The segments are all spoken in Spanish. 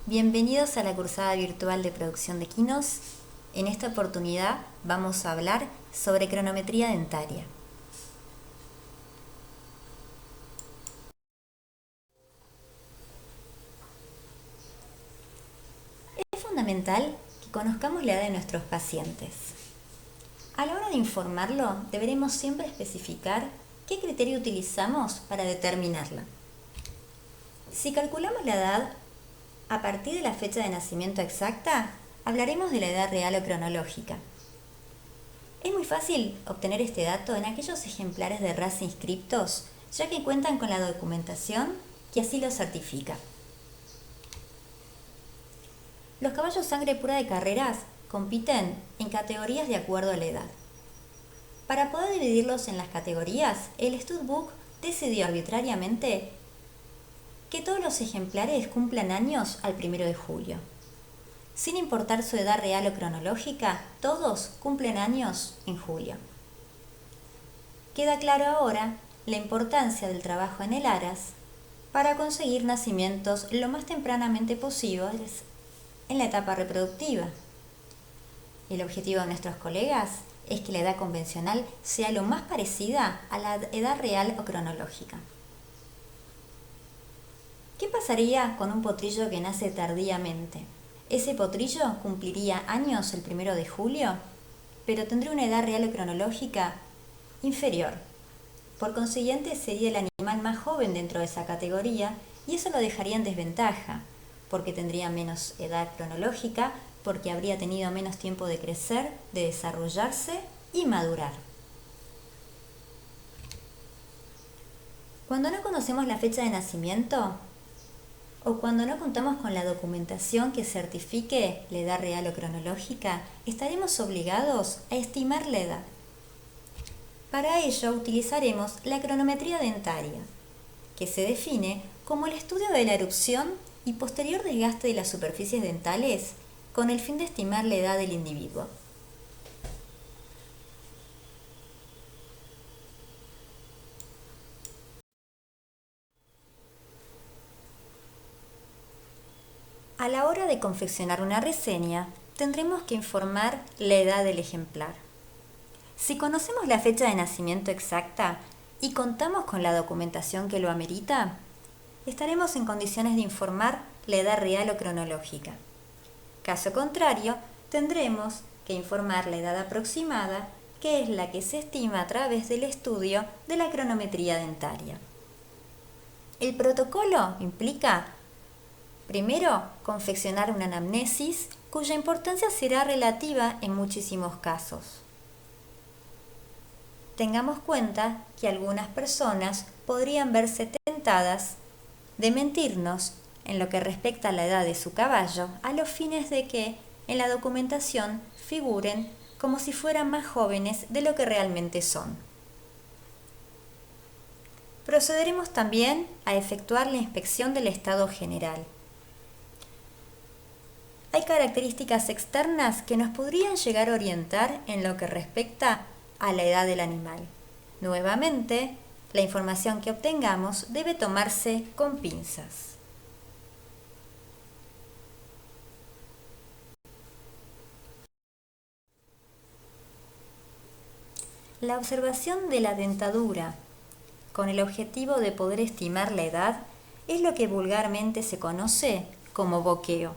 Bienvenidos a la cursada virtual de producción de quinos. En esta oportunidad vamos a hablar sobre cronometría dentaria. Es fundamental que conozcamos la edad de nuestros pacientes. A la hora de informarlo, deberemos siempre especificar qué criterio utilizamos para determinarla. Si calculamos la edad a partir de la fecha de nacimiento exacta, hablaremos de la edad real o cronológica. Es muy fácil obtener este dato en aquellos ejemplares de raza inscriptos, ya que cuentan con la documentación que así lo certifica. Los caballos sangre pura de carreras compiten en categorías de acuerdo a la edad. Para poder dividirlos en las categorías, el Studbook decidió arbitrariamente que todos los ejemplares cumplan años al 1 de julio. Sin importar su edad real o cronológica, todos cumplen años en julio. Queda claro ahora la importancia del trabajo en el ARAS para conseguir nacimientos lo más tempranamente posibles en la etapa reproductiva. El objetivo de nuestros colegas es que la edad convencional sea lo más parecida a la edad real o cronológica. ¿Qué pasaría con un potrillo que nace tardíamente? Ese potrillo cumpliría años el 1 de julio, pero tendría una edad real o cronológica inferior. Por consiguiente, sería el animal más joven dentro de esa categoría y eso lo dejaría en desventaja, porque tendría menos edad cronológica, porque habría tenido menos tiempo de crecer, de desarrollarse y madurar. Cuando no conocemos la fecha de nacimiento, o cuando no contamos con la documentación que certifique la edad real o cronológica, estaremos obligados a estimar la edad. Para ello utilizaremos la cronometría dentaria, que se define como el estudio de la erupción y posterior desgaste de las superficies dentales con el fin de estimar la edad del individuo. A la hora de confeccionar una reseña, tendremos que informar la edad del ejemplar. Si conocemos la fecha de nacimiento exacta y contamos con la documentación que lo amerita, estaremos en condiciones de informar la edad real o cronológica. Caso contrario, tendremos que informar la edad aproximada, que es la que se estima a través del estudio de la cronometría dentaria. El protocolo implica, primero, confeccionar una anamnesis cuya importancia será relativa en muchísimos casos. Tengamos cuenta que algunas personas podrían verse tentadas de mentirnos en lo que respecta a la edad de su caballo a los fines de que en la documentación figuren como si fueran más jóvenes de lo que realmente son. Procederemos también a efectuar la inspección del estado general. Hay características externas que nos podrían llegar a orientar en lo que respecta a la edad del animal. Nuevamente, la información que obtengamos debe tomarse con pinzas. La observación de la dentadura con el objetivo de poder estimar la edad es lo que vulgarmente se conoce como boqueo.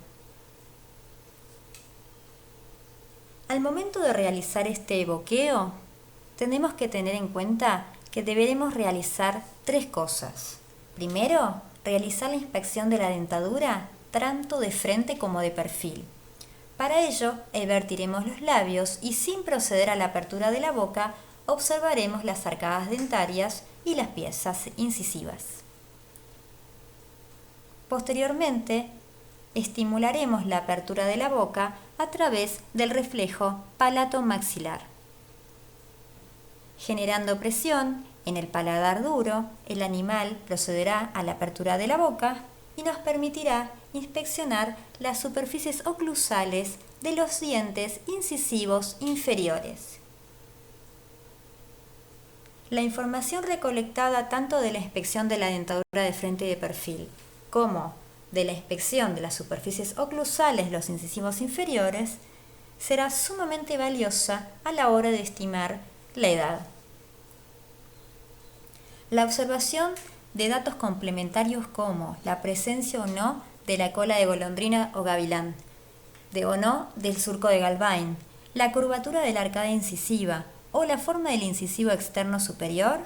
Al momento de realizar este boqueo, tenemos que tener en cuenta que deberemos realizar 3 cosas. Primero, realizar la inspección de la dentadura tanto de frente como de perfil. Para ello, invertiremos los labios y sin proceder a la apertura de la boca, observaremos las arcadas dentarias y las piezas incisivas. Posteriormente, estimularemos la apertura de la boca a través del reflejo palato-maxilar. Generando presión en el paladar duro, el animal procederá a la apertura de la boca y nos permitirá inspeccionar las superficies oclusales de los dientes incisivos inferiores. La información recolectada tanto de la inspección de la dentadura de frente y de perfil como de la inspección de las superficies oclusales de los incisivos inferiores será sumamente valiosa a la hora de estimar la edad. La observación de datos complementarios como la presencia o no de la cola de golondrina o gavilán, o no del surco de Galvin, la curvatura de la arcada incisiva o la forma del incisivo externo superior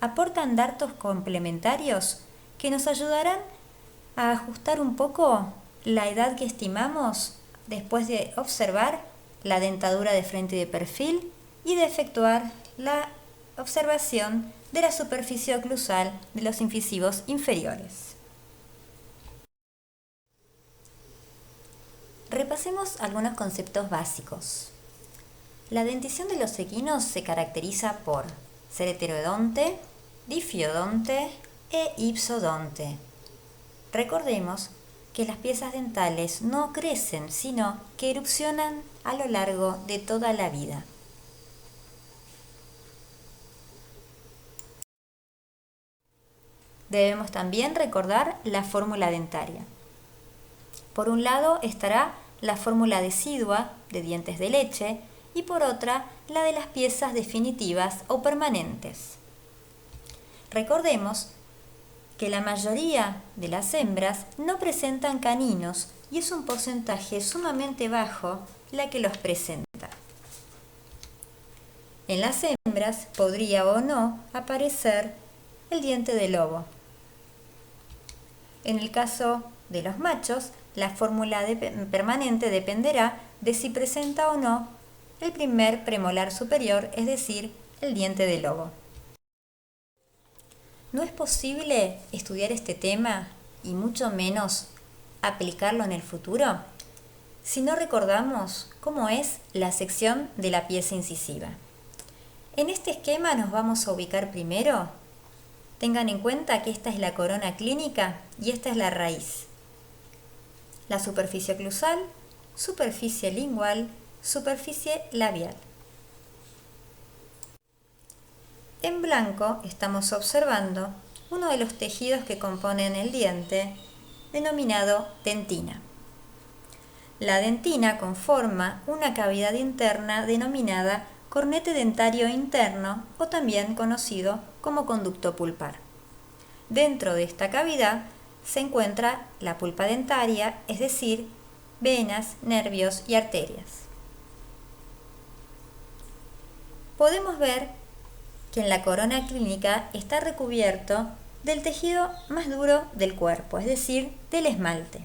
aportan datos complementarios que nos ayudarán a ajustar un poco la edad que estimamos después de observar la dentadura de frente y de perfil y de efectuar la observación de la superficie oclusal de los incisivos inferiores. Repasemos algunos conceptos básicos. La dentición de los equinos se caracteriza por ser heterodonte, difiodonte e ipsodonte. Recordemos que las piezas dentales no crecen, sino que erupcionan a lo largo de toda la vida. Debemos también recordar la fórmula dentaria. Por un lado estará la fórmula decidua de dientes de leche y por otra la de las piezas definitivas o permanentes. Recordemos que la mayoría de las hembras no presentan caninos y es un porcentaje sumamente bajo la que los presenta. En las hembras podría o no aparecer el diente de lobo. En el caso de los machos, la fórmula permanente dependerá de si presenta o no el primer premolar superior, es decir, el diente de lobo. No es posible estudiar este tema y mucho menos aplicarlo en el futuro si no recordamos cómo es la sección de la pieza incisiva. En este esquema nos vamos a ubicar primero. Tengan en cuenta que esta es la corona clínica y esta es la raíz. La superficie oclusal, superficie lingual, superficie labial. En blanco estamos observando uno de los tejidos que componen el diente, denominado dentina. La dentina conforma una cavidad interna denominada cornete dentario interno o también conocido como conducto pulpar. Dentro de esta cavidad se encuentra la pulpa dentaria, es decir, venas, nervios y arterias. Podemos ver que en la corona clínica está recubierto del tejido más duro del cuerpo, es decir, del esmalte.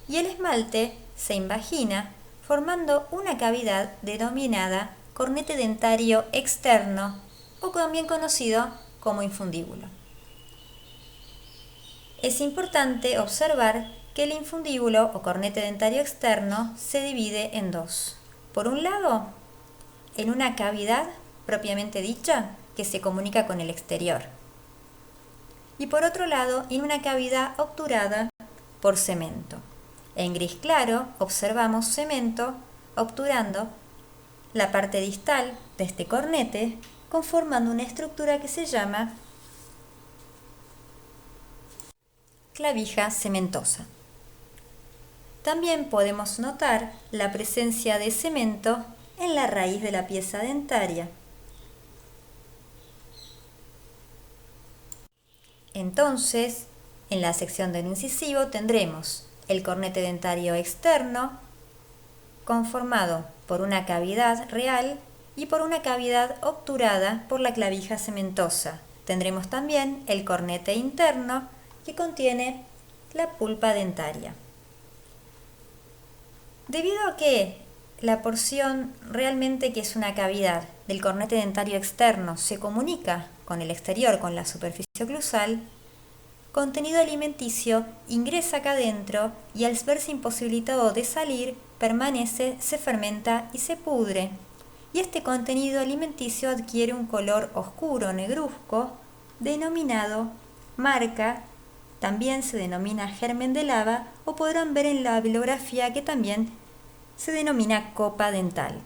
Y el esmalte se invagina formando una cavidad denominada cornete dentario externo o también conocido como infundíbulo. Es importante observar que el infundíbulo o cornete dentario externo se divide en dos. Por un lado, en una cavidad propiamente dicha que se comunica con el exterior. Y por otro lado, en una cavidad obturada por cemento. En gris claro observamos cemento obturando la parte distal de este cornete, conformando una estructura que se llama clavija cementosa. También podemos notar la presencia de cemento en la raíz de la pieza dentaria. Entonces, en la sección del incisivo tendremos el cornete dentario externo, conformado por una cavidad real y por una cavidad obturada por la clavija cementosa. Tendremos también el cornete interno, que contiene la pulpa dentaria. Debido a que la porción realmente que es una cavidad del cornete dentario externo se comunica con el exterior, con la superficie oclusal, contenido alimenticio ingresa acá adentro y al verse imposibilitado de salir, permanece, se fermenta y se pudre. Y este contenido alimenticio adquiere un color oscuro, negruzco, denominado marca, también se denomina germen de lava o podrán ver en la bibliografía que también se denomina copa dental.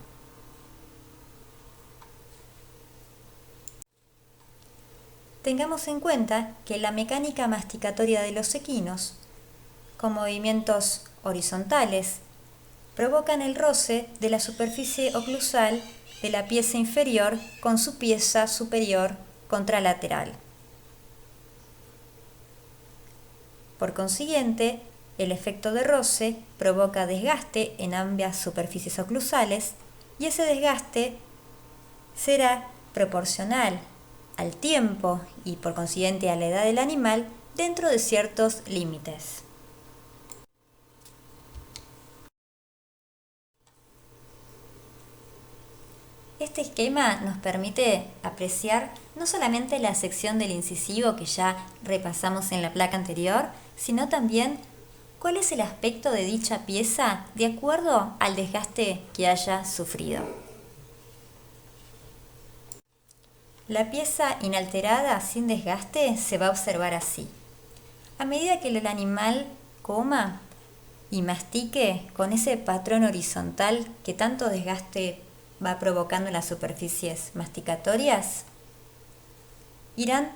Tengamos en cuenta que la mecánica masticatoria de los equinos con movimientos horizontales, provocan el roce de la superficie oclusal de la pieza inferior con su pieza superior contralateral. Por consiguiente, el efecto de roce provoca desgaste en ambas superficies oclusales y ese desgaste será proporcional al tiempo y por consiguiente a la edad del animal dentro de ciertos límites. Este esquema nos permite apreciar no solamente la sección del incisivo que ya repasamos en la placa anterior, sino también cuál es el aspecto de dicha pieza de acuerdo al desgaste que haya sufrido. La pieza inalterada sin desgaste se va a observar así. A medida que el animal coma y mastique con ese patrón horizontal que tanto desgaste va provocando en las superficies masticatorias, irán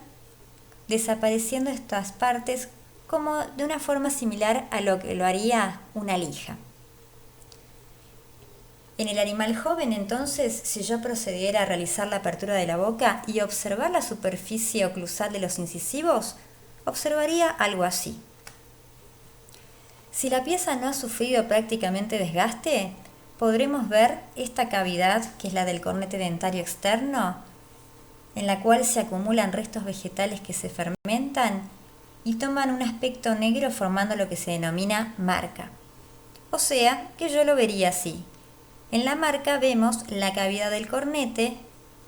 desapareciendo estas partes como de una forma similar a lo que lo haría una lija. En el animal joven, entonces, si yo procediera a realizar la apertura de la boca y observar la superficie oclusal de los incisivos, observaría algo así. Si la pieza no ha sufrido prácticamente desgaste, podremos ver esta cavidad, que es la del cornete dentario externo, en la cual se acumulan restos vegetales que se fermentan y toman un aspecto negro formando lo que se denomina marca. O sea, que yo lo vería así. En la marca vemos la cavidad del cornete,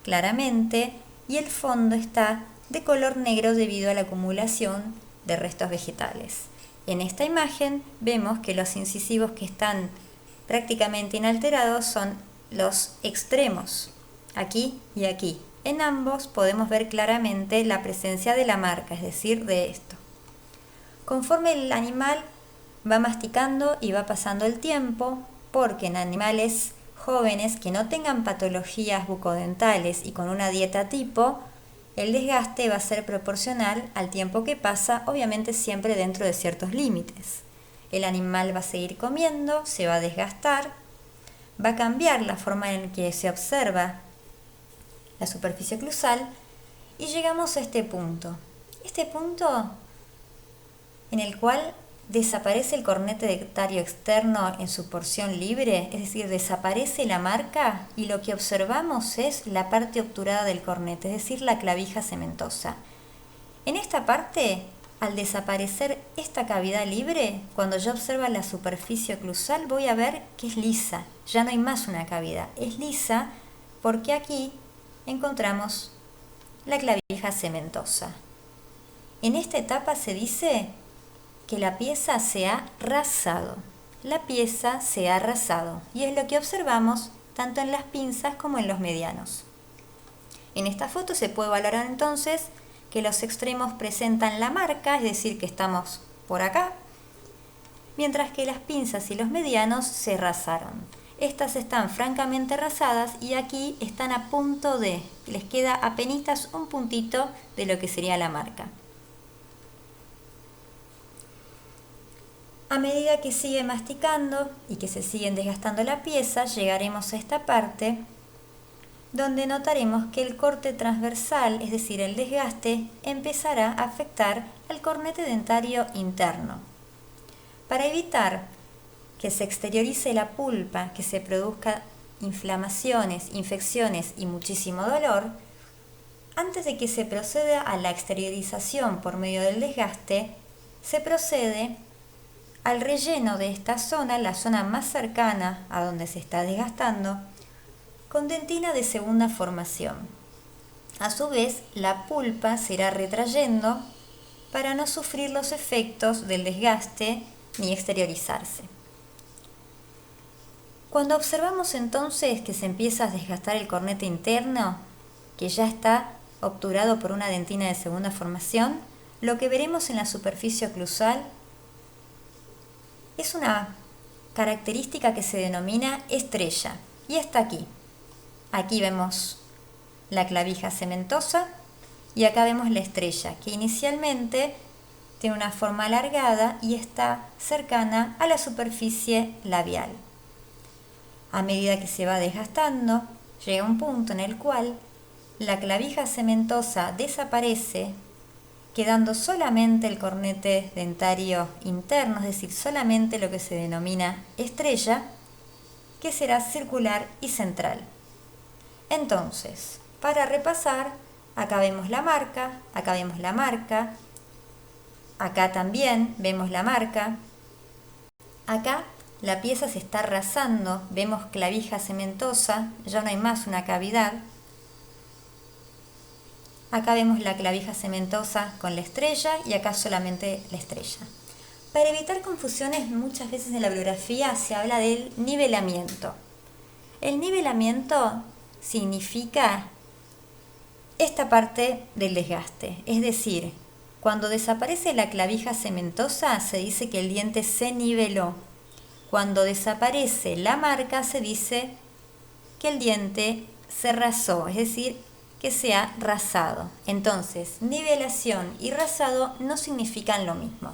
claramente, y el fondo está de color negro debido a la acumulación de restos vegetales. En esta imagen vemos que los incisivos que están prácticamente inalterados son los extremos, aquí y aquí. En ambos podemos ver claramente la presencia de la marca, es decir, de esto. Conforme el animal va masticando y va pasando el tiempo, porque en animales jóvenes que no tengan patologías bucodentales y con una dieta tipo, el desgaste va a ser proporcional al tiempo que pasa, obviamente siempre dentro de ciertos límites. El animal va a seguir comiendo, se va a desgastar, va a cambiar la forma en que se observa la superficie oclusal y llegamos a este punto. Este punto en el cual desaparece el cornete dentario externo en su porción libre, es decir, desaparece la marca y lo que observamos es la parte obturada del cornete, es decir, la clavija cementosa. En esta parte, al desaparecer esta cavidad libre, cuando yo observo la superficie oclusal voy a ver que es lisa, ya no hay más una cavidad, es lisa porque aquí encontramos la clavija cementosa. En esta etapa se dice que la pieza se ha rasado. La pieza se ha rasado y es lo que observamos tanto en las pinzas como en los medianos. En esta foto se puede valorar entonces que los extremos presentan la marca, es decir, que estamos por acá, mientras que las pinzas y los medianos se rasaron. Estas están francamente rasadas y aquí están a punto de, les queda apenas un puntito de lo que sería la marca. A medida que sigue masticando y que se siguen desgastando la pieza, llegaremos a esta parte donde notaremos que el corte transversal, es decir, el desgaste, empezará a afectar al cornete dentario interno. Para evitar que se exteriorice la pulpa, que se produzca inflamaciones, infecciones y muchísimo dolor, antes de que se proceda a la exteriorización por medio del desgaste, se procede al relleno de esta zona, la zona más cercana a donde se está desgastando, con dentina de segunda formación. A su vez, la pulpa se irá retrayendo para no sufrir los efectos del desgaste ni exteriorizarse. Cuando observamos entonces que se empieza a desgastar el cornete interno, que ya está obturado por una dentina de segunda formación, lo que veremos en la superficie oclusal es una característica que se denomina estrella y está aquí. Aquí vemos la clavija cementosa y acá vemos la estrella, que inicialmente tiene una forma alargada y está cercana a la superficie labial. A medida que se va desgastando, llega un punto en el cual la clavija cementosa desaparece, quedando solamente el cornete dentario interno, es decir, solamente lo que se denomina estrella, que será circular y central. Entonces, para repasar, acá vemos la marca, acá vemos la marca, acá también vemos la marca, acá la pieza se está rasando, vemos clavija cementosa, ya no hay más una cavidad. Acá vemos la clavija cementosa con la estrella y acá solamente la estrella. Para evitar confusiones, muchas veces en la bibliografía se habla del nivelamiento. El nivelamiento significa esta parte del desgaste, es decir, cuando desaparece la clavija cementosa se dice que el diente se niveló. Cuando desaparece la marca se dice que el diente se rasó, es decir, que se ha rasado. Entonces, nivelación y rasado no significan lo mismo.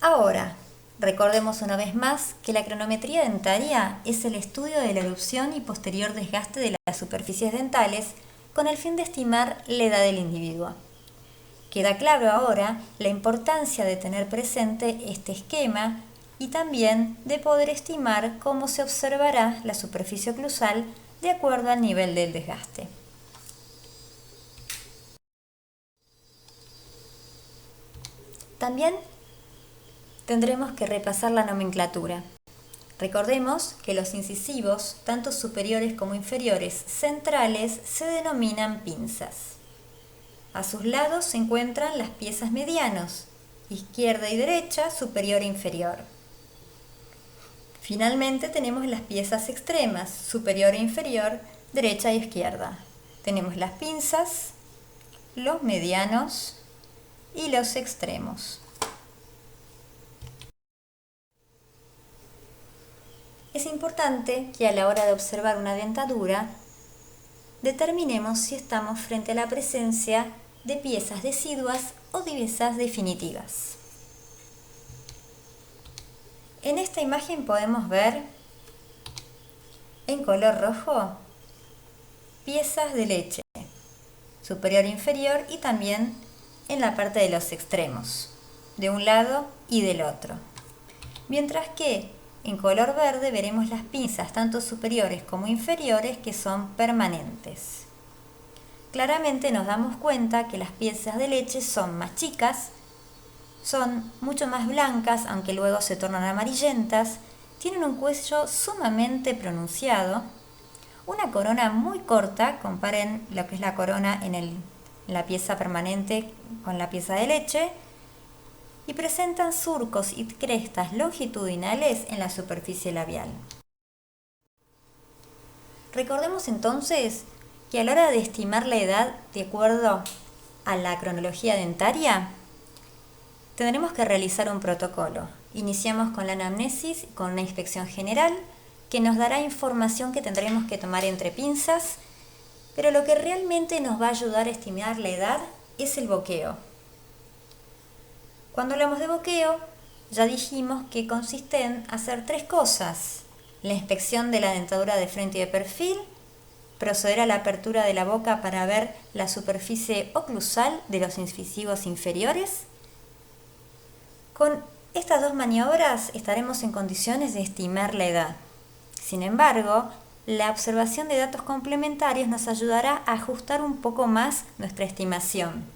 Ahora, recordemos una vez más que la cronometría dentaria es el estudio de la erupción y posterior desgaste de las superficies dentales con el fin de estimar la edad del individuo. Queda claro ahora la importancia de tener presente este esquema y también de poder estimar cómo se observará la superficie oclusal de acuerdo al nivel del desgaste. También tendremos que repasar la nomenclatura. Recordemos que los incisivos, tanto superiores como inferiores, centrales, se denominan pinzas. A sus lados se encuentran las piezas medianos, izquierda y derecha, superior e inferior. Finalmente tenemos las piezas extremas, superior e inferior, derecha e izquierda. Tenemos las pinzas, los medianos y los extremos. Es importante que a la hora de observar una dentadura determinemos si estamos frente a la presencia de piezas deciduas o piezas definitivas. En esta imagen podemos ver en color rojo piezas de leche, superior e inferior, y también en la parte de los extremos, de un lado y del otro. Mientras que en color verde veremos las pinzas, tanto superiores como inferiores, que son permanentes. Claramente nos damos cuenta que las piezas de leche son más chicas, son mucho más blancas, aunque luego se tornan amarillentas, tienen un cuello sumamente pronunciado, una corona muy corta, comparen lo que es la corona en la pieza permanente con la pieza de leche, y presentan surcos y crestas longitudinales en la superficie labial. Recordemos entonces que a la hora de estimar la edad de acuerdo a la cronología dentaria, tendremos que realizar un protocolo. Iniciamos con la anamnesis, con una inspección general, que nos dará información que tendremos que tomar entre pinzas, pero lo que realmente nos va a ayudar a estimar la edad es el boqueo. Cuando hablamos de boqueo, ya dijimos que consiste en hacer tres cosas: la inspección de la dentadura de frente y de perfil, proceder a la apertura de la boca para ver la superficie oclusal de los incisivos inferiores. Con estas dos maniobras estaremos en condiciones de estimar la edad. Sin embargo, la observación de datos complementarios nos ayudará a ajustar un poco más nuestra estimación.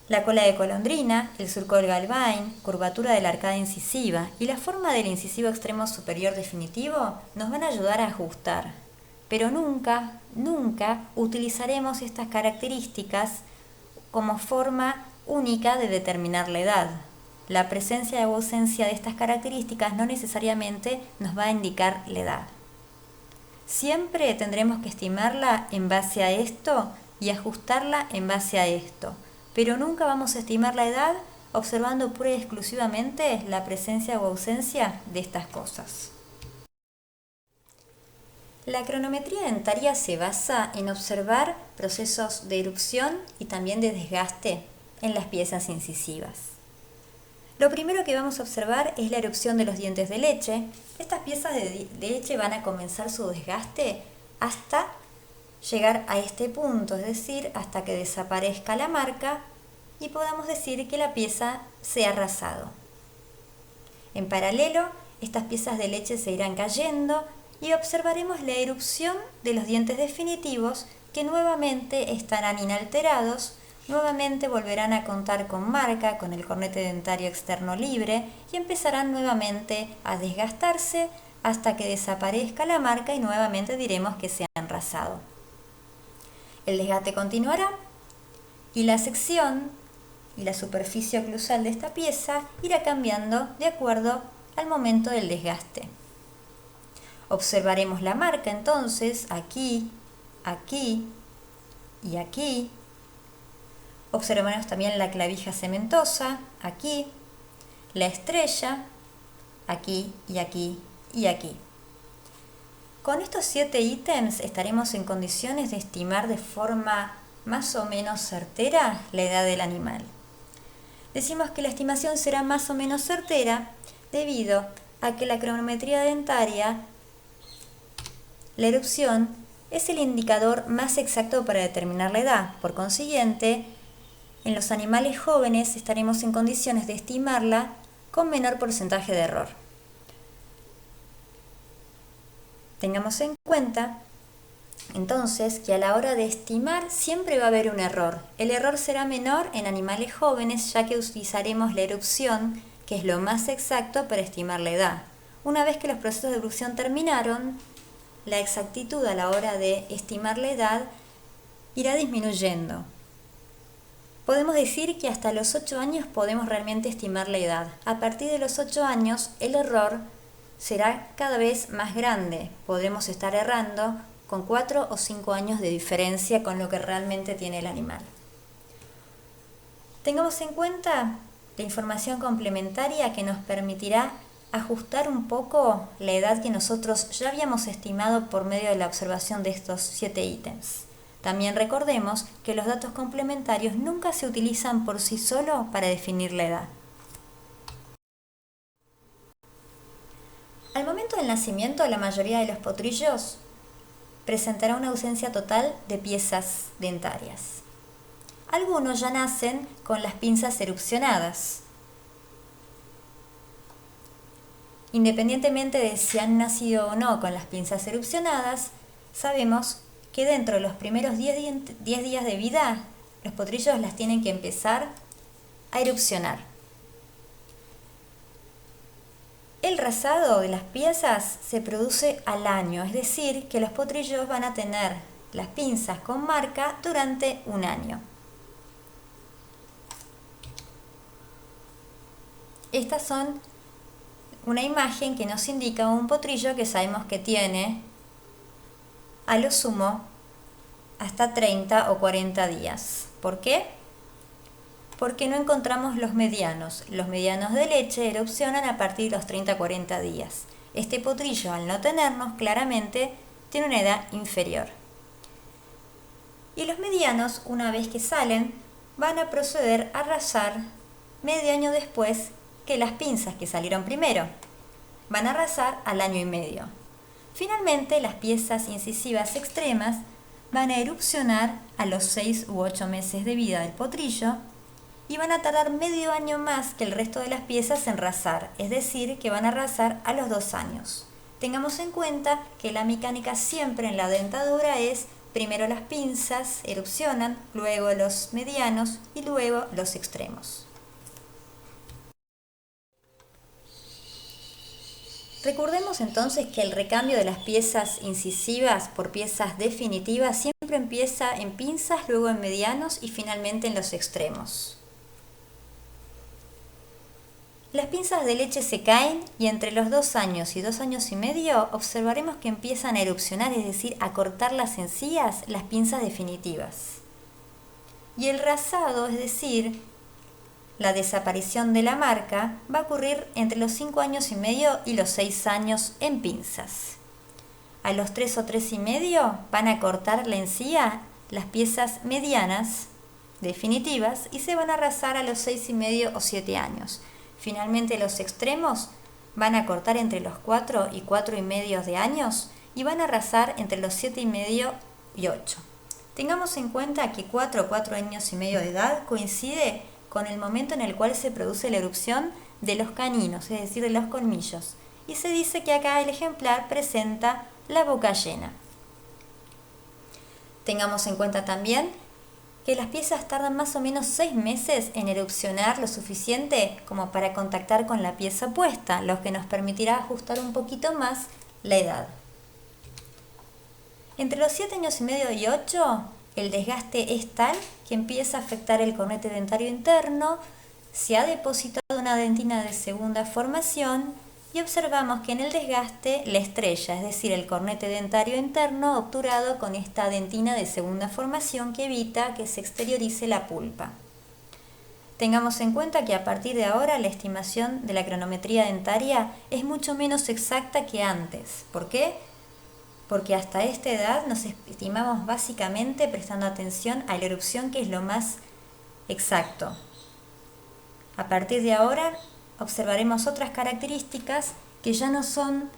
La cola de golondrina, el surco del Galvin, curvatura de la arcada incisiva y la forma del incisivo extremo superior definitivo nos van a ayudar a ajustar. Pero nunca utilizaremos estas características como forma única de determinar la edad. La presencia o ausencia de estas características no necesariamente nos va a indicar la edad. Siempre tendremos que estimarla en base a esto y ajustarla en base a esto. Pero nunca vamos a estimar la edad observando pura y exclusivamente la presencia o ausencia de estas cosas. La cronometría dentaria se basa en observar procesos de erupción y también de desgaste en las piezas incisivas. Lo primero que vamos a observar es la erupción de los dientes de leche. Estas piezas de leche van a comenzar su desgaste hasta llegar a este punto, es decir, hasta que desaparezca la marca y podamos decir que la pieza se ha rasado. En paralelo, estas piezas de leche se irán cayendo y observaremos la erupción de los dientes definitivos que nuevamente estarán inalterados, nuevamente volverán a contar con marca, con el cornete dentario externo libre y empezarán nuevamente a desgastarse hasta que desaparezca la marca y nuevamente diremos que se han rasado. El desgaste continuará y la sección y la superficie oclusal de esta pieza irá cambiando de acuerdo al momento del desgaste. Observaremos la marca entonces aquí, aquí y aquí. Observaremos también la clavija cementosa, aquí, la estrella, aquí y aquí y aquí. Con estos 7 ítems estaremos en condiciones de estimar de forma más o menos certera la edad del animal. Decimos que la estimación será más o menos certera debido a que la cronometría dentaria, la erupción, es el indicador más exacto para determinar la edad. Por consiguiente, en los animales jóvenes estaremos en condiciones de estimarla con menor porcentaje de error. Tengamos en cuenta entonces que a la hora de estimar siempre va a haber un error. El error será menor en animales jóvenes ya que utilizaremos la erupción, que es lo más exacto para estimar la edad. Una vez que los procesos de erupción terminaron, la exactitud a la hora de estimar la edad irá disminuyendo. Podemos decir que hasta los 8 años podemos realmente estimar la edad. A partir de los 8 años el error será cada vez más grande. Podremos estar errando con 4 o 5 años de diferencia con lo que realmente tiene el animal. Tengamos en cuenta la información complementaria que nos permitirá ajustar un poco la edad que nosotros ya habíamos estimado por medio de la observación de estos 7 ítems. También recordemos que los datos complementarios nunca se utilizan por sí solos para definir la edad. Al momento del nacimiento, la mayoría de los potrillos presentará una ausencia total de piezas dentarias. Algunos ya nacen con las pinzas erupcionadas. Independientemente de si han nacido o no con las pinzas erupcionadas, sabemos que dentro de los primeros 10 días de vida, los potrillos las tienen que empezar a erupcionar. El rasado de las piezas se produce al año, es decir, que los potrillos van a tener las pinzas con marca durante un año. Estas son una imagen que nos indica un potrillo que sabemos que tiene a lo sumo hasta 30 o 40 días. ¿Por qué? Porque no encontramos los medianos. Los medianos de leche erupcionan a partir de los 30-40 días. Este potrillo, al no tenernos, claramente tiene una edad inferior. Y los medianos, una vez que salen, van a proceder a rasar medio año después que las pinzas que salieron primero. Van a rasar al año y medio. Finalmente, las piezas incisivas extremas van a erupcionar a los 6 u 8 meses de vida del potrillo y van a tardar medio año más que el resto de las piezas en rasar, es decir, que van a rasar a los 2 años. Tengamos en cuenta que la mecánica siempre en la dentadura es primero las pinzas erupcionan, luego los medianos y luego los extremos. Recordemos entonces que el recambio de las piezas incisivas por piezas definitivas siempre empieza en pinzas, luego en medianos y finalmente en los extremos. Las pinzas de leche se caen y entre los 2 años y 2 años y medio observaremos que empiezan a erupcionar, es decir, a cortar las encías, las pinzas definitivas. Y el rasado, es decir, la desaparición de la marca, va a ocurrir entre los 5 años y medio y los 6 años en pinzas. A los 3 o 3,5 van a cortar la encía las piezas medianas definitivas y se van a rasar a los 6,5 o 7 años. Finalmente los extremos van a cortar entre los 4 y 4,5 de años y van a rasar entre los 7,5 y 8. Tengamos en cuenta que 4 o 4,5 de edad coincide con el momento en el cual se produce la erupción de los caninos, es decir, de los colmillos. Y se dice que acá el ejemplar presenta la boca llena. Tengamos en cuenta también que las piezas tardan más o menos 6 meses en erupcionar lo suficiente como para contactar con la pieza opuesta, lo que nos permitirá ajustar un poquito más la edad. Entre los 7,5 y 8, el desgaste es tal que empieza a afectar el cornete dentario interno, se ha depositado una dentina de segunda formación y observamos que en el desgaste la estrella, es decir, el cornete dentario interno obturado con esta dentina de segunda formación que evita que se exteriorice la pulpa. Tengamos en cuenta que a partir de ahora la estimación de la cronometría dentaria es mucho menos exacta que antes. ¿Por qué? Porque hasta esta edad nos estimamos básicamente prestando atención a la erupción, que es lo más exacto. A partir de ahora observaremos otras características que ya no son,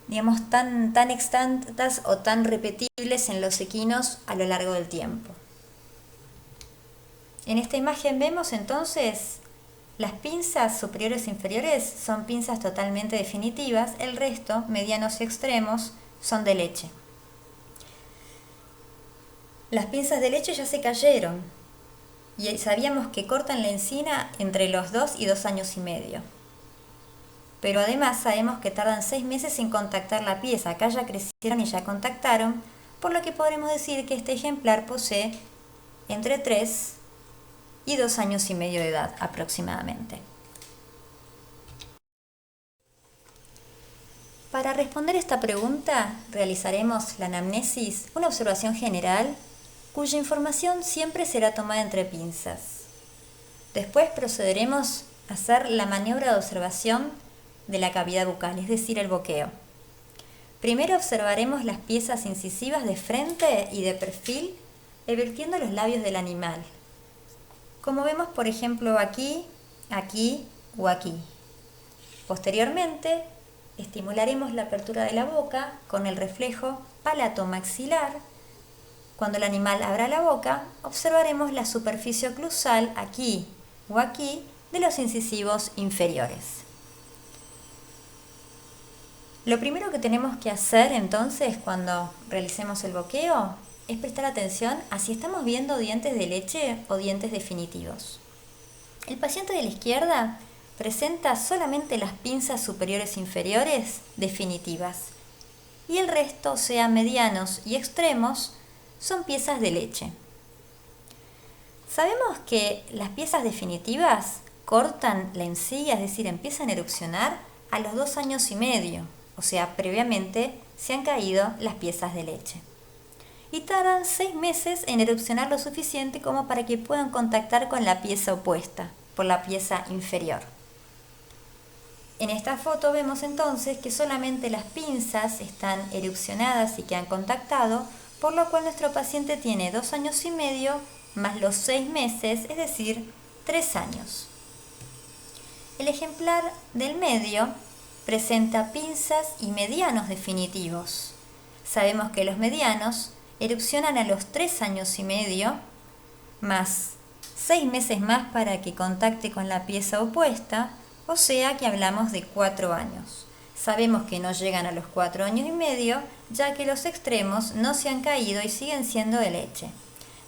digamos, tan exactas o tan repetibles en los equinos a lo largo del tiempo. En esta imagen vemos entonces las pinzas superiores e inferiores son pinzas totalmente definitivas, el resto, medianos y extremos, son de leche. Las pinzas de leche ya se cayeron y sabíamos que cortan la encina entre los 2 y 2,5 años. Pero además sabemos que tardan 6 meses en contactar la pieza. Acá ya crecieron y ya contactaron, por lo que podremos decir que este ejemplar posee entre 3 y 2,5 años de edad aproximadamente. Para responder esta pregunta realizaremos la anamnesis, una observación general cuya información siempre será tomada entre pinzas. Después procederemos a hacer la maniobra de observación de la cavidad bucal, es decir, el boqueo. Primero observaremos las piezas incisivas de frente y de perfil, vertiendo los labios del animal, como vemos por ejemplo aquí, aquí o aquí. Posteriormente, estimularemos la apertura de la boca con el reflejo palato-maxilar. Cuando el animal abra la boca, observaremos la superficie oclusal aquí o aquí de los incisivos inferiores. Lo primero que tenemos que hacer entonces cuando realicemos el boqueo es prestar atención a si estamos viendo dientes de leche o dientes definitivos. El paciente de la izquierda presenta solamente las pinzas superiores e inferiores definitivas y el resto, sean medianos y extremos, son piezas de leche. Sabemos que las piezas definitivas cortan la encía, es decir, empiezan a erupcionar a los 2,5 años, o sea, previamente se han caído las piezas de leche. Y tardan 6 meses en erupcionar lo suficiente como para que puedan contactar con la pieza opuesta, por la pieza inferior. En esta foto vemos entonces que solamente las pinzas están erupcionadas y que han contactado, por lo cual nuestro paciente tiene 2,5 años más los 6 meses, es decir, 3 años. El ejemplar del medio presenta pinzas y medianos definitivos. Sabemos que los medianos erupcionan a los 3,5 años, más 6 meses más para que contacte con la pieza opuesta, o sea que hablamos de 4 años. Sabemos que no llegan a los 4,5 años, ya que los extremos no se han caído y siguen siendo de leche.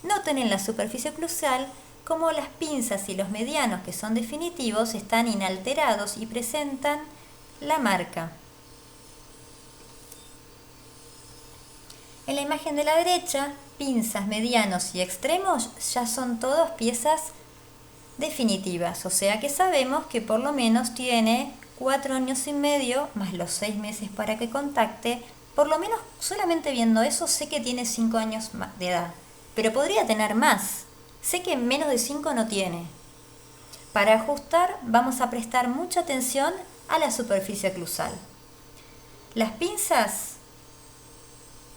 Noten en la superficie oclusal cómo las pinzas y los medianos que son definitivos están inalterados y presentan la marca. En la imagen de la derecha, pinzas, medianos y extremos ya son todas piezas definitivas, o sea que sabemos que por lo menos tiene 4,5 años más los 6 meses para que contacte. Por lo menos solamente viendo eso sé que tiene 5 años de edad, pero podría tener más. Sé que menos de 5 no tiene. Para ajustar vamos a prestar mucha atención a la superficie oclusal. Las pinzas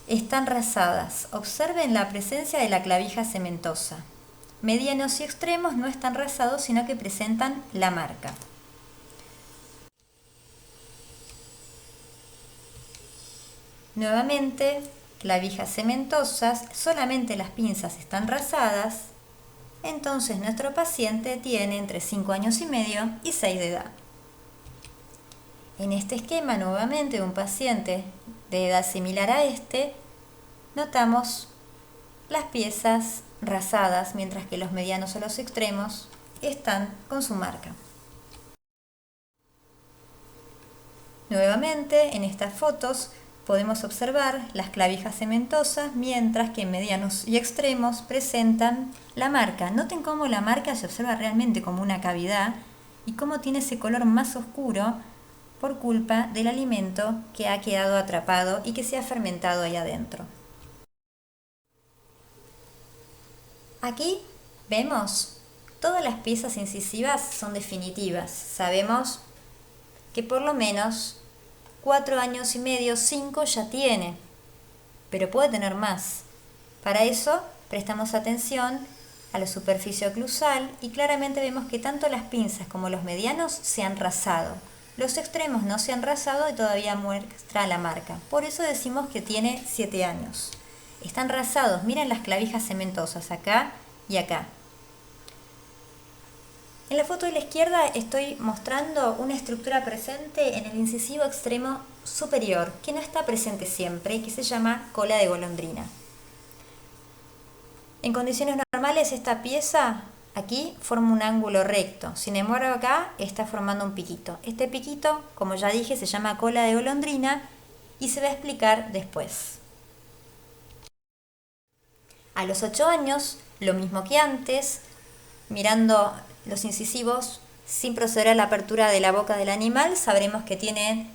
están rasadas. Observen la presencia de la clavija cementosa. Medianos y extremos no están rasados, sino que presentan la marca. Nuevamente, clavijas cementosas, solamente las pinzas están rasadas. Entonces nuestro paciente tiene entre 5 años y medio y 6 de edad. En este esquema, nuevamente, de un paciente de edad similar a este, notamos las piezas rasadas, mientras que los medianos o los extremos están con su marca. Nuevamente, en estas fotos podemos observar las clavijas cementosas, mientras que medianos y extremos presentan la marca. Noten cómo la marca se observa realmente como una cavidad y cómo tiene ese color más oscuro por culpa del alimento que ha quedado atrapado y que se ha fermentado ahí adentro. Aquí vemos todas las piezas incisivas son definitivas. Sabemos que por lo menos 4 años y medio, 5 ya tiene, pero puede tener más. Para eso prestamos atención a la superficie oclusal y claramente vemos que tanto las pinzas como los medianos se han rasado. Los extremos no se han rasado y todavía muestra la marca. Por eso decimos que tiene 7 años. Están rasados, miren las clavijas cementosas acá y acá. En la foto de la izquierda estoy mostrando una estructura presente en el incisivo extremo superior, que no está presente siempre y que se llama cola de golondrina. En condiciones normales esta pieza aquí forma un ángulo recto, sin embargo acá está formando un piquito. Este piquito, como ya dije, se llama cola de golondrina y se va a explicar después. A los 8 años, lo mismo que antes, mirando los incisivos sin proceder a la apertura de la boca del animal, sabremos que tiene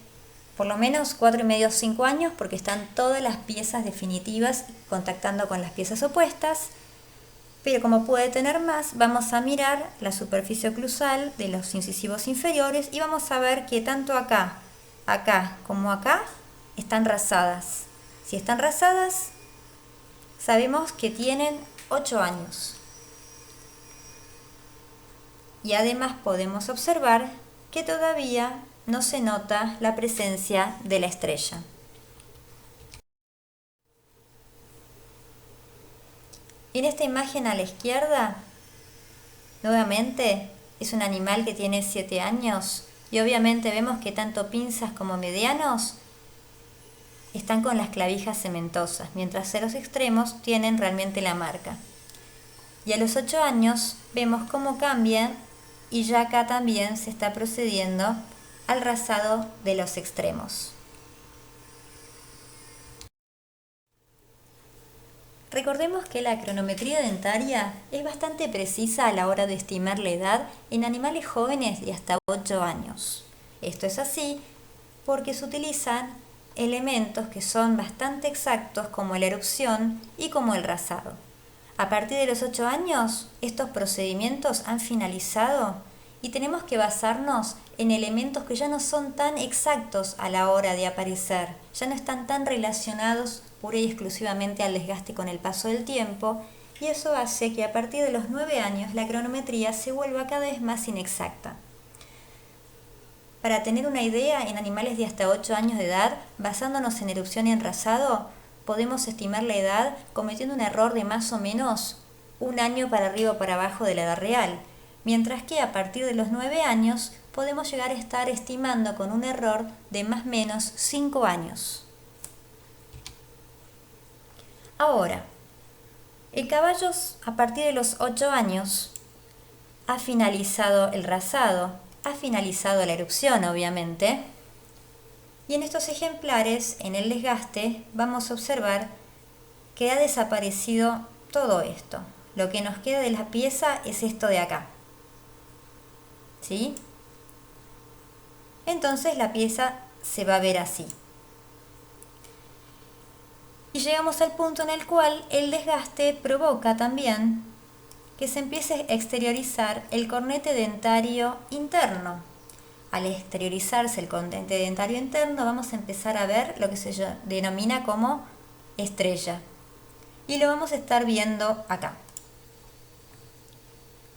por lo menos 4 y medio, 5 años, porque están todas las piezas definitivas contactando con las piezas opuestas. Pero como puede tener más, vamos a mirar la superficie oclusal de los incisivos inferiores y vamos a ver que tanto acá, acá como acá están rasadas. Si están rasadas, sabemos que tienen 8 años. Y además podemos observar que todavía no se nota la presencia de la estrella. En esta imagen a la izquierda, nuevamente es un animal que tiene 7 años y obviamente vemos que tanto pinzas como medianos están con las clavijas cementosas, mientras que los extremos tienen realmente la marca. Y a los 8 años vemos cómo cambian y ya acá también se está procediendo al rasado de los extremos. Recordemos que la cronometría dentaria es bastante precisa a la hora de estimar la edad en animales jóvenes de hasta 8 años. Esto es así porque se utilizan elementos que son bastante exactos como la erupción y como el rasado. A partir de los 8 años, estos procedimientos han finalizado y tenemos que basarnos en elementos que ya no son tan exactos a la hora de aparecer, ya no están tan relacionados pura y exclusivamente al desgaste con el paso del tiempo, y eso hace que a partir de los 9 años la cronometría se vuelva cada vez más inexacta. Para tener una idea, en animales de hasta 8 años de edad, basándonos en erupción y en rasado, podemos estimar la edad cometiendo un error de más o menos 1 año para arriba o para abajo de la edad real, mientras que a partir de los 9 años podemos llegar a estar estimando con un error de más o menos 5 años. Ahora, en caballos a partir de los 8 años ha finalizado el rasado, ha finalizado la erupción obviamente, y en estos ejemplares, en el desgaste, vamos a observar que ha desaparecido todo esto. Lo que nos queda de la pieza es esto de acá. ¿Sí? Entonces la pieza se va a ver así. Y llegamos al punto en el cual el desgaste provoca también que se empiece a exteriorizar el cornete dentario interno. Al exteriorizarse el cornete dentario interno, vamos a empezar a ver lo que se denomina como estrella. Y lo vamos a estar viendo acá.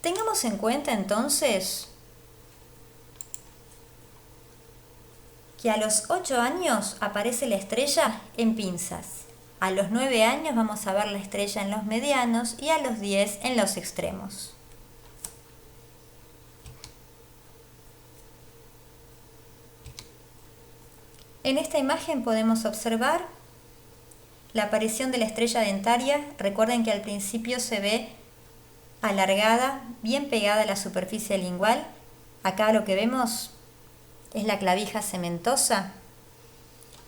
Tengamos en cuenta entonces que a los 8 años aparece la estrella en pinzas. A los 9 años vamos a ver la estrella en los medianos y a los 10 en los extremos. En esta imagen podemos observar la aparición de la estrella dentaria. Recuerden que al principio se ve alargada, bien pegada a la superficie lingual. Acá lo que vemos es la clavija cementosa,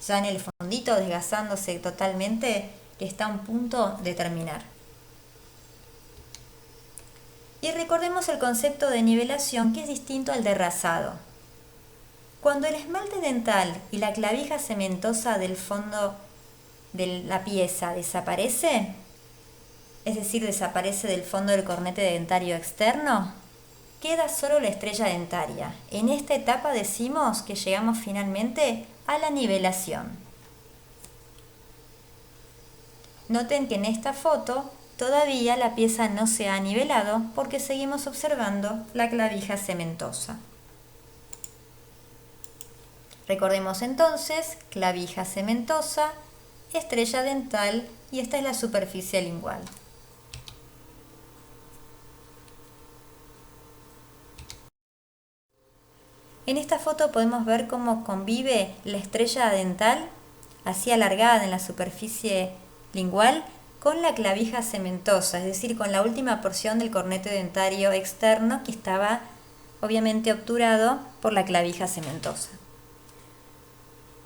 ya en el fondito desgasándose totalmente, que está a un punto de terminar. Y recordemos el concepto de nivelación, que es distinto al de rasado. Cuando el esmalte dental y la clavija cementosa del fondo de la pieza desaparece, es decir, desaparece del fondo del cornete dentario externo, queda solo la estrella dentaria. En esta etapa decimos que llegamos finalmente a la nivelación. Noten que en esta foto todavía la pieza no se ha nivelado porque seguimos observando la clavija cementosa. Recordemos entonces, clavija cementosa, estrella dental y esta es la superficie lingual. En esta foto podemos ver cómo convive la estrella dental, así alargada en la superficie lingual, con la clavija cementosa, es decir, con la última porción del cornete dentario externo que estaba obviamente obturado por la clavija cementosa.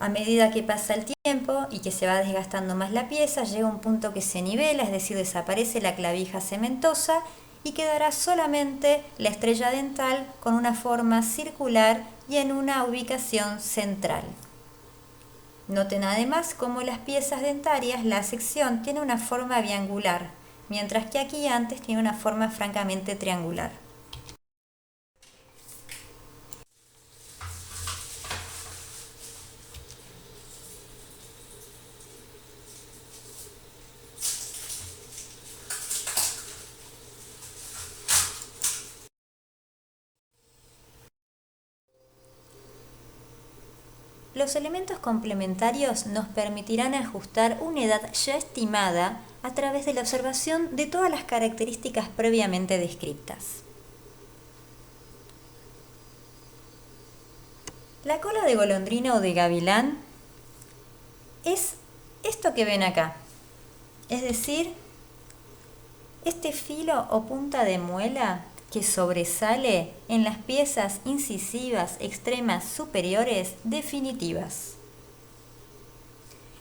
A medida que pasa el tiempo y que se va desgastando más la pieza, llega un punto que se nivela, es decir, desaparece la clavija cementosa y quedará solamente la estrella dental con una forma circular y en una ubicación central. Noten además cómo las piezas dentarias, la sección tiene una forma biangular, mientras que aquí antes tiene una forma francamente triangular. Los elementos complementarios nos permitirán ajustar una edad ya estimada a través de la observación de todas las características previamente descritas. La cola de golondrina o de gavilán es esto que ven acá, es decir, este filo o punta de muela que sobresale en las piezas incisivas extremas superiores definitivas.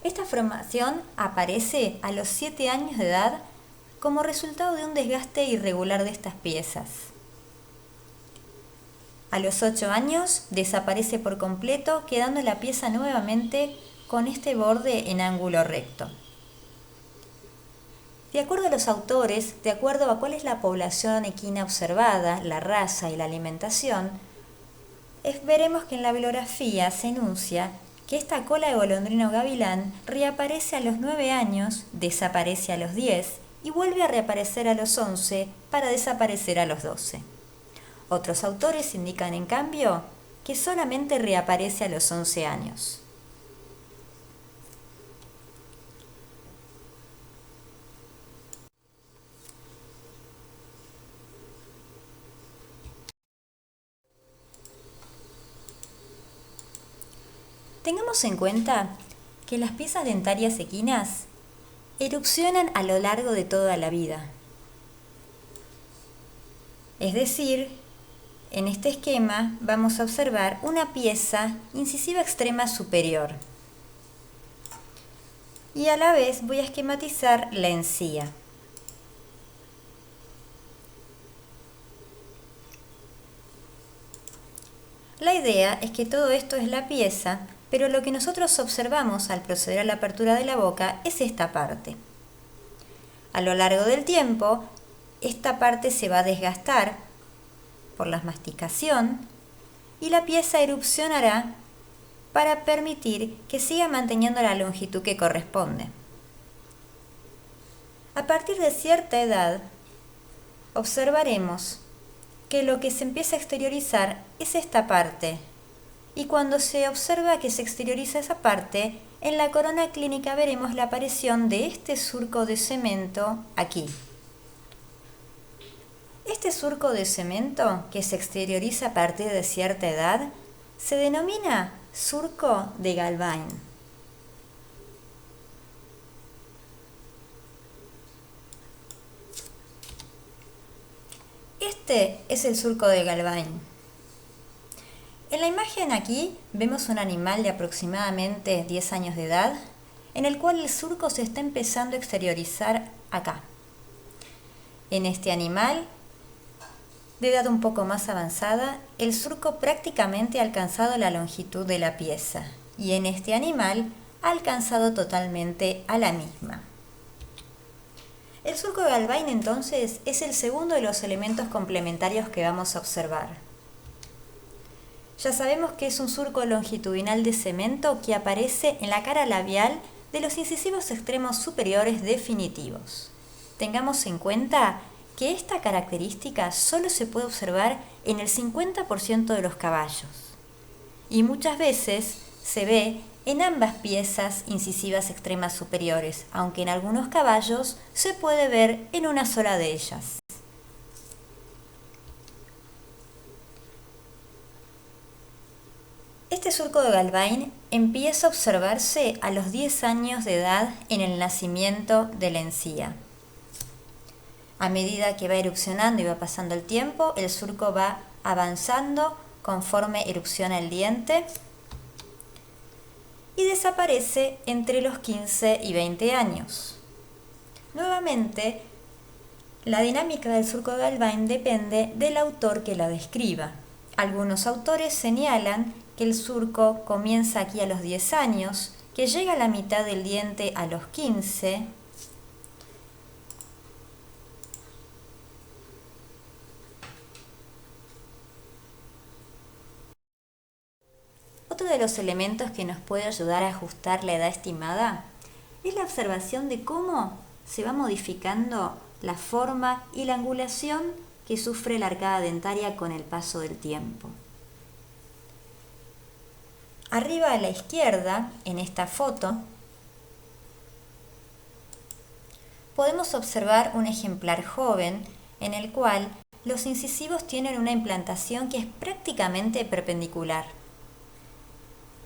Esta formación aparece a los 7 años de edad como resultado de un desgaste irregular de estas piezas. A los 8 años desaparece por completo, quedando la pieza nuevamente con este borde en ángulo recto. De acuerdo a los autores, de acuerdo a cuál es la población equina observada, la raza y la alimentación, veremos que en la bibliografía se enuncia que esta cola de golondrina o gavilán reaparece a los 9 años, desaparece a los 10 y vuelve a reaparecer a los 11 para desaparecer a los 12. Otros autores indican en cambio que solamente reaparece a los 11 años. Tengamos en cuenta que las piezas dentarias equinas erupcionan a lo largo de toda la vida. Es decir, en este esquema vamos a observar una pieza incisiva extrema superior. Y a la vez voy a esquematizar la encía. La idea es que todo esto es la pieza, pero lo que nosotros observamos al proceder a la apertura de la boca es esta parte. A lo largo del tiempo, esta parte se va a desgastar por la masticación y la pieza erupcionará para permitir que siga manteniendo la longitud que corresponde. A partir de cierta edad, observaremos que lo que se empieza a exteriorizar es esta parte. Y cuando se observa que se exterioriza esa parte, en la corona clínica veremos la aparición de este surco de cemento aquí. Este surco de cemento que se exterioriza a partir de cierta edad se denomina surco de Galvin. Este es el surco de Galvin. En la imagen aquí vemos un animal de aproximadamente 10 años de edad, en el cual el surco se está empezando a exteriorizar acá. En este animal, de edad un poco más avanzada, el surco prácticamente ha alcanzado la longitud de la pieza, y en este animal ha alcanzado totalmente a la misma. El surco de Galvin entonces es el segundo de los elementos complementarios que vamos a observar. Ya sabemos que es un surco longitudinal de cemento que aparece en la cara labial de los incisivos extremos superiores definitivos. Tengamos en cuenta que esta característica solo se puede observar en el 50% de los caballos y muchas veces se ve en ambas piezas incisivas extremas superiores, aunque en algunos caballos se puede ver en una sola de ellas. Este surco de Galvin empieza a observarse a los 10 años de edad en el nacimiento de la encía. A medida que va erupcionando y va pasando el tiempo, el surco va avanzando conforme erupciona el diente y desaparece entre los 15 y 20 años. Nuevamente, la dinámica del surco de Galvin depende del autor que la describa. Algunos autores señalan que el surco comienza aquí a los 10 años, que llega a la mitad del diente a los 15, Otro de los elementos que nos puede ayudar a ajustar la edad estimada es la observación de cómo se va modificando la forma y la angulación que sufre la arcada dentaria con el paso del tiempo. Arriba a la izquierda, en esta foto, podemos observar un ejemplar joven en el cual los incisivos tienen una implantación que es prácticamente perpendicular.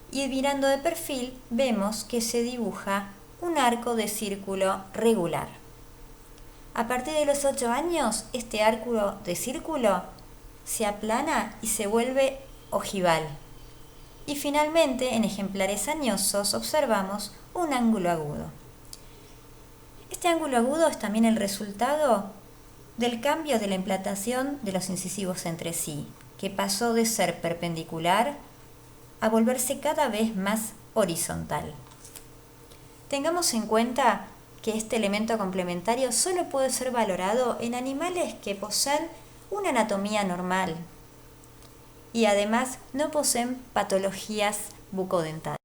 Y mirando de perfil vemos que se dibuja un arco de círculo regular. A partir de los 8 años, este arco de círculo se aplana y se vuelve ojival. Y finalmente, en ejemplares añosos, observamos un ángulo agudo. Este ángulo agudo es también el resultado del cambio de la implantación de los incisivos entre sí, que pasó de ser perpendicular a volverse cada vez más horizontal. Tengamos en cuenta que este elemento complementario solo puede ser valorado en animales que poseen una anatomía normal y además no poseen patologías bucodentales.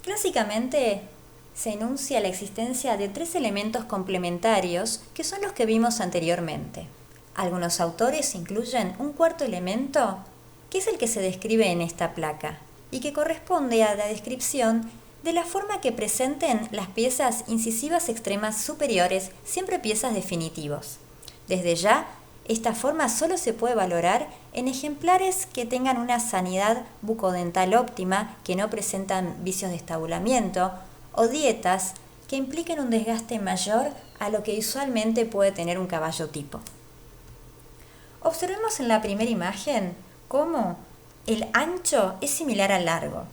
Clásicamente se enuncia la existencia de 3 elementos complementarios que son los que vimos anteriormente. Algunos autores incluyen un cuarto elemento que es el que se describe en esta placa y que corresponde a la descripción de la forma que presenten las piezas incisivas extremas superiores, siempre piezas definitivos. Desde ya, esta forma solo se puede valorar en ejemplares que tengan una sanidad bucodental óptima, que no presentan vicios de estabulamiento o dietas que impliquen un desgaste mayor a lo que usualmente puede tener un caballo tipo. Observemos en la primera imagen cómo el ancho es similar al largo.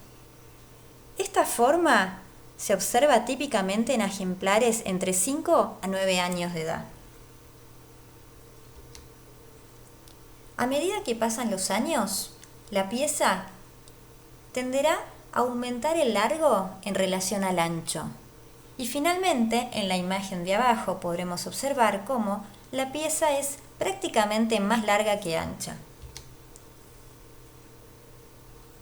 Esta forma se observa típicamente en ejemplares entre 5 a 9 años de edad. A medida que pasan los años, la pieza tenderá a aumentar el largo en relación al ancho. Y finalmente, en la imagen de abajo podremos observar cómo la pieza es prácticamente más larga que ancha.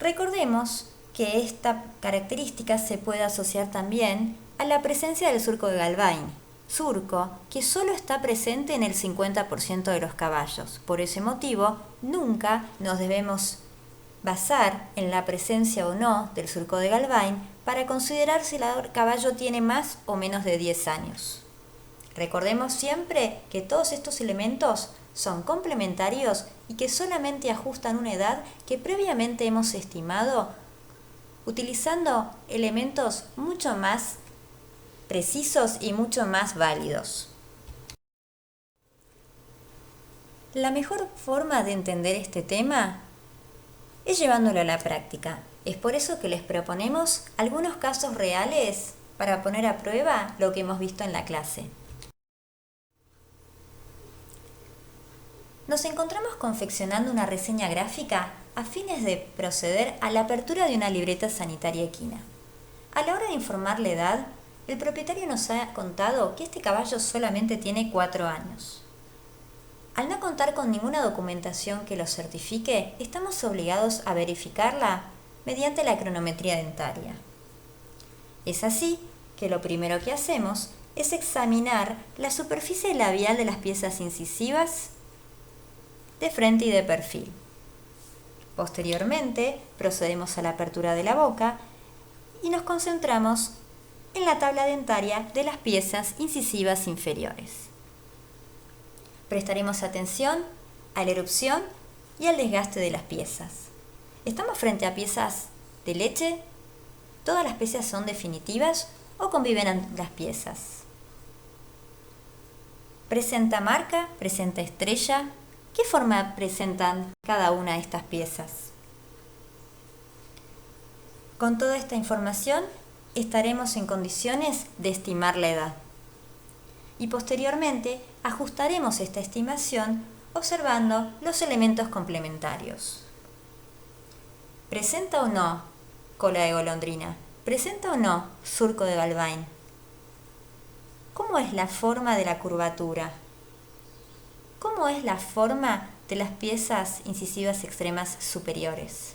Recordemos que esta característica se puede asociar también a la presencia del surco de Galvani, surco que solo está presente en el 50% de los caballos. Por ese motivo, nunca nos debemos basar en la presencia o no del surco de Galvani para considerar si el caballo tiene más o menos de 10 años. Recordemos siempre que todos estos elementos son complementarios y que solamente ajustan una edad que previamente hemos estimado utilizando elementos mucho más precisos y mucho más válidos. La mejor forma de entender este tema es llevándolo a la práctica. Es por eso que les proponemos algunos casos reales para poner a prueba lo que hemos visto en la clase. Nos encontramos confeccionando una reseña gráfica a fines de proceder a la apertura de una libreta sanitaria equina. A la hora de informar la edad, el propietario nos ha contado que este caballo solamente tiene 4 años. Al no contar con ninguna documentación que lo certifique, estamos obligados a verificarla mediante la cronometría dentaria. Es así que lo primero que hacemos es examinar la superficie labial de las piezas incisivas de frente y de perfil. Posteriormente, procedemos a la apertura de la boca y nos concentramos en la tabla dentaria de las piezas incisivas inferiores. Prestaremos atención a la erupción y al desgaste de las piezas. ¿Estamos frente a piezas de leche? ¿Todas las piezas son definitivas o conviven las piezas? ¿Presenta marca? ¿Presenta estrella? ¿Qué forma presentan cada una de estas piezas? Con toda esta información estaremos en condiciones de estimar la edad. Y posteriormente ajustaremos esta estimación observando los elementos complementarios. ¿Presenta o no cola de golondrina? ¿Presenta o no surco de Galvani? ¿Cómo es la forma de la curvatura? ¿Cómo es la forma de las piezas incisivas extremas superiores?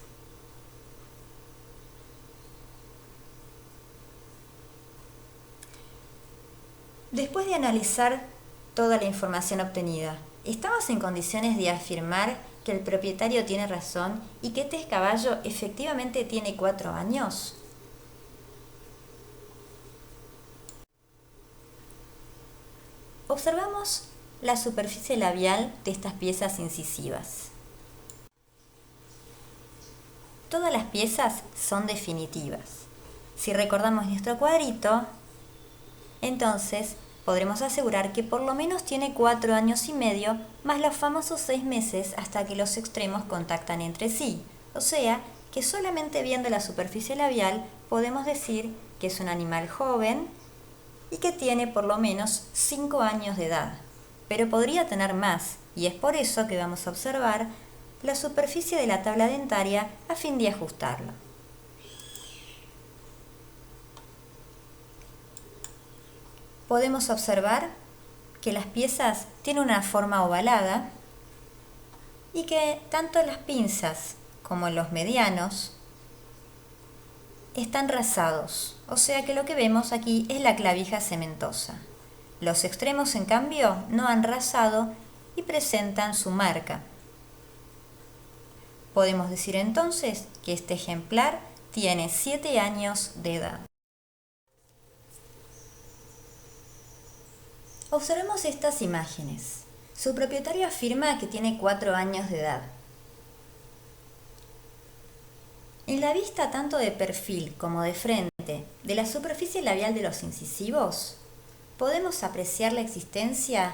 Después de analizar toda la información obtenida, ¿estamos en condiciones de afirmar que el propietario tiene razón y que este caballo efectivamente tiene 4 años? Observamos la superficie labial de estas piezas incisivas. Todas las piezas son definitivas. Si recordamos nuestro cuadrito, entonces podremos asegurar que por lo menos tiene 4 años y medio más los famosos 6 meses hasta que los extremos contactan entre sí. O sea, que solamente viendo la superficie labial podemos decir que es un animal joven y que tiene por lo menos 5 años de edad. Pero podría tener más, y es por eso que vamos a observar la superficie de la tabla dentaria a fin de ajustarlo. Podemos observar que las piezas tienen una forma ovalada y que tanto las pinzas como los medianos están rasados, o sea que lo que vemos aquí es la clavija cementosa. Los extremos, en cambio, no han rasado y presentan su marca. Podemos decir entonces que este ejemplar tiene 7 años de edad. Observemos estas imágenes. Su propietario afirma que tiene 4 años de edad. En la vista tanto de perfil como de frente de la superficie labial de los incisivos, podemos apreciar la existencia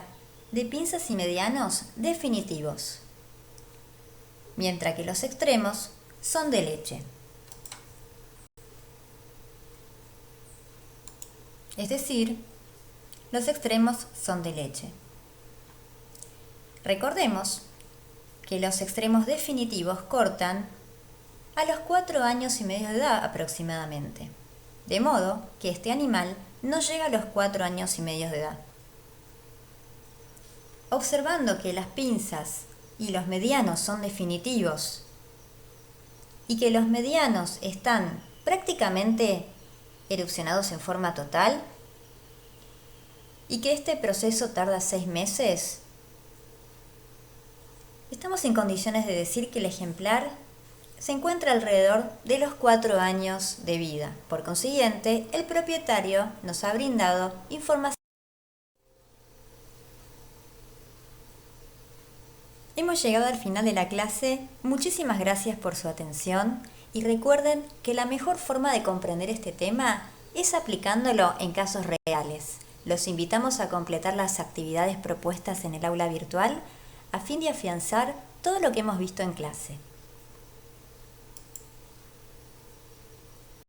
de pinzas y medianos definitivos, mientras que los extremos son de leche. Es decir, los extremos son de leche. Recordemos que los extremos definitivos cortan a los 4 años y medio de edad aproximadamente, de modo que este animal no llega a los 4 años y medio de edad. Observando que las pinzas y los medianos son definitivos y que los medianos están prácticamente erupcionados en forma total y que este proceso tarda 6 meses, estamos en condiciones de decir que el ejemplar se encuentra alrededor de los 4 años de vida. Por consiguiente, el propietario nos ha brindado información. Hemos llegado al final de la clase. Muchísimas gracias por su atención y recuerden que la mejor forma de comprender este tema es aplicándolo en casos reales. Los invitamos a completar las actividades propuestas en el aula virtual a fin de afianzar todo lo que hemos visto en clase.